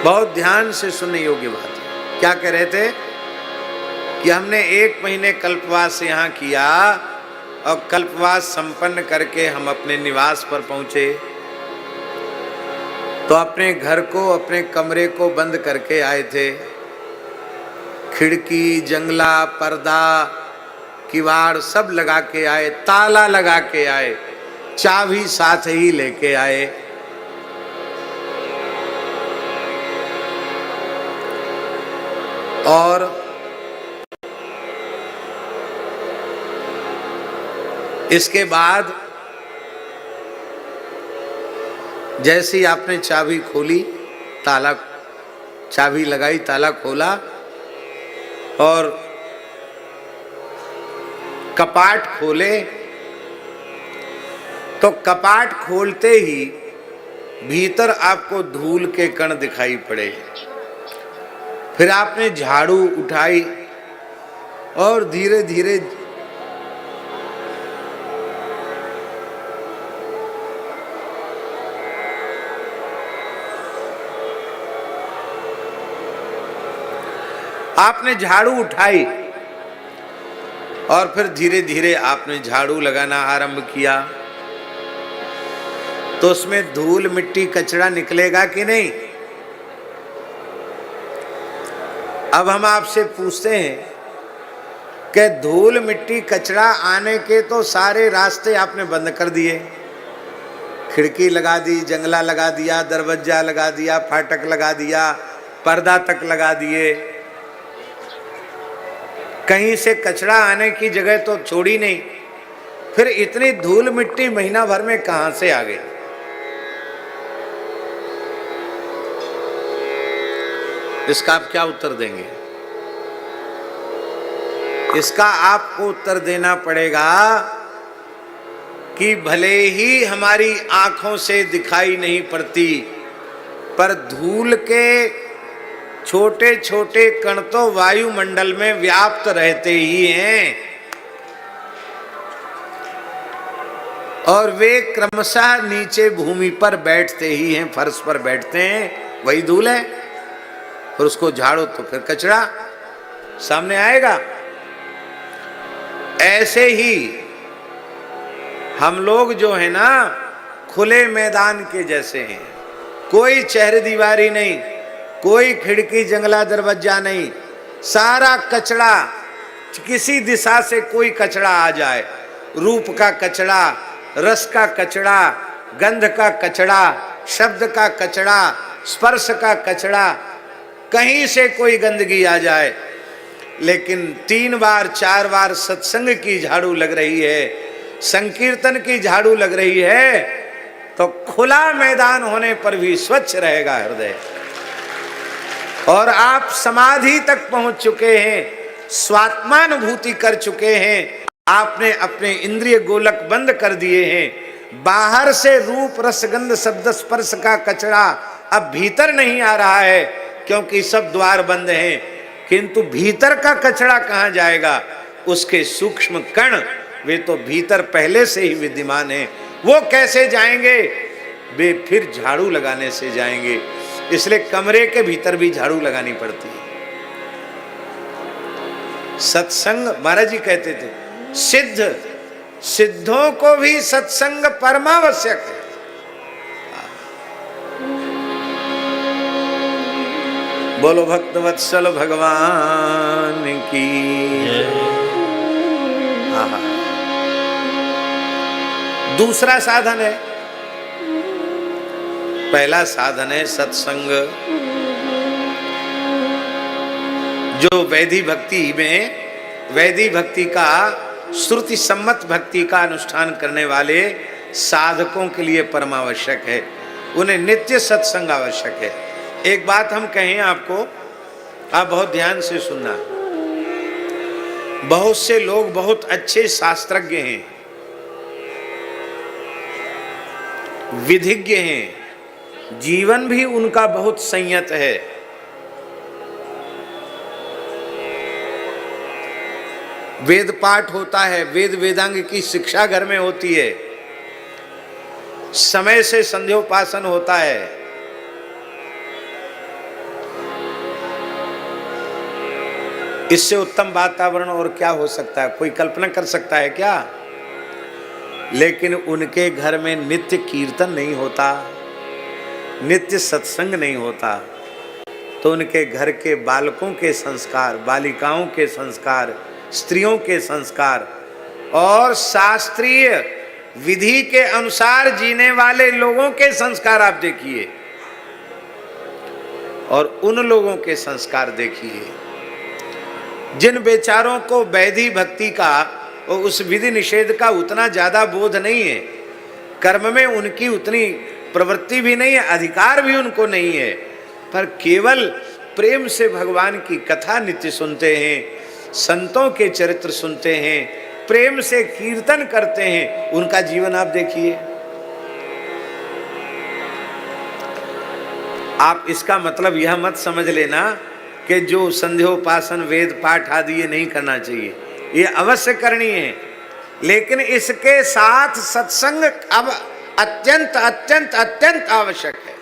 बहुत ध्यान से सुनने योग्य बात है। क्या कह रहे थे कि हमने 1 महीने कल्पवास यहाँ किया और कल्पवास संपन्न करके हम अपने निवास पर पहुंचे, तो अपने घर को, अपने कमरे को बंद करके आए थे। खिड़की, जंगला, पर्दा, किवाड़ सब लगा के आए, ताला लगा के आए, चाबी साथ ही लेके आए। और इसके बाद जैसी आपने चाबी खोली, ताला, चाबी लगाई, ताला खोला और कपाट खोले, तो कपाट खोलते ही भीतर आपको धूल के कण दिखाई पड़े। फिर आपने झाड़ू उठाई और धीरे धीरे आपने झाड़ू उठाई और फिर धीरे धीरे आपने झाड़ू लगाना आरंभ किया, तो उसमें धूल, मिट्टी, कचरा निकलेगा कि नहीं? अब हम आपसे पूछते हैं कि धूल, मिट्टी, कचरा आने के तो सारे रास्ते आपने बंद कर दिए, खिड़की लगा दी, जंगला लगा दिया, दरवाजा लगा दिया, फाटक लगा दिया, पर्दा तक लगा दिए, कहीं से कचरा आने की जगह तो छोड़ी नहीं। फिर इतनी धूल मिट्टी महीना भर में कहां से आ गई? इसका आप क्या उत्तर देंगे? इसका आपको उत्तर देना पड़ेगा कि भले ही हमारी आंखों से दिखाई नहीं पड़ती, पर धूल के छोटे छोटे कण तो वायुमंडल में व्याप्त रहते ही हैं और वे क्रमशः नीचे भूमि पर बैठते ही हैं, फर्श पर बैठते हैं, वही धूल है। फिर उसको झाड़ो तो फिर कचरा सामने आएगा। ऐसे ही हम लोग जो है ना, खुले मैदान के जैसे हैं, कोई चहर दीवारी नहीं, कोई खिड़की, जंगला, दरवाजा नहीं, सारा कचरा, किसी दिशा से कोई कचरा आ जाए, रूप का कचरा, रस का कचरा, गंध का कचरा, शब्द का कचरा, स्पर्श का कचरा, कहीं से कोई गंदगी आ जाए, लेकिन 3 बार 4 बार सत्संग की झाड़ू लग रही है, संकीर्तन की झाड़ू लग रही है, तो खुला मैदान होने पर भी स्वच्छ रहेगा हृदय। और आप समाधि तक पहुंच चुके हैं, स्वात्मानुभूति कर चुके हैं, आपने अपने इंद्रिय गोलक बंद कर दिए हैं। बाहर से रूप, रस, गंध, शब्द, स्पर्श का कचरा अब भीतर नहीं आ रहा है क्योंकि सब द्वार बंद हैं, किंतु भीतर का कचरा कहां जाएगा? उसके सूक्ष्म कण वे तो भीतर पहले से ही विद्यमान हैं, वो कैसे जाएंगे? वे फिर झाड़ू लगाने से जाएंगे। इसलिए कमरे के भीतर भी झाड़ू लगानी पड़ती है। सत्संग, महाराज जी कहते थे, सिद्धों को भी सत्संग परमावश्यक है। बोलो भक्तवत्सल भगवान की। दूसरा साधन है, पहला साधन है सत्संग, जो वैधि भक्ति में, वैधि भक्ति का, श्रुति सम्मत भक्ति का अनुष्ठान करने वाले साधकों के लिए परमावश्यक है। उन्हें नित्य सत्संग आवश्यक है। एक बात हम कहें आपको, आप बहुत ध्यान से सुनना। बहुत से लोग बहुत अच्छे शास्त्रज्ञ हैं, विधिज्ञ हैं, जीवन भी उनका बहुत संयत है, वेद पाठ होता है, वेद वेदांग की शिक्षा घर में होती है, समय से संध्योपासन होता है, इससे उत्तम वातावरण और क्या हो सकता है? कोई कल्पना कर सकता है क्या? लेकिन उनके घर में नित्य कीर्तन नहीं होता, नित्य सत्संग नहीं होता, तो उनके घर के बालकों के संस्कार, बालिकाओं के संस्कार, स्त्रियों के संस्कार और शास्त्रीय विधि के अनुसार जीने वाले लोगों के संस्कार आप देखिए, और उन लोगों के संस्कार देखिए जिन बेचारों को वैधि भक्ति का और उस विधि निषेध का उतना ज्यादा बोध नहीं है, कर्म में उनकी उतनी प्रवृत्ति भी नहीं है, अधिकार भी उनको नहीं है, पर केवल प्रेम से भगवान की कथा नित्य सुनते हैं, संतों के चरित्र सुनते हैं, प्रेम से कीर्तन करते हैं, उनका जीवन आप देखिए। आप इसका मतलब यह मत समझ लेना कि जो संध्योपासन वेद पाठ आदि ये नहीं करना चाहिए, ये अवश्य करनी है, लेकिन इसके साथ सत्संग अब अत्यंत अत्यंत अत्यंत आवश्यक है।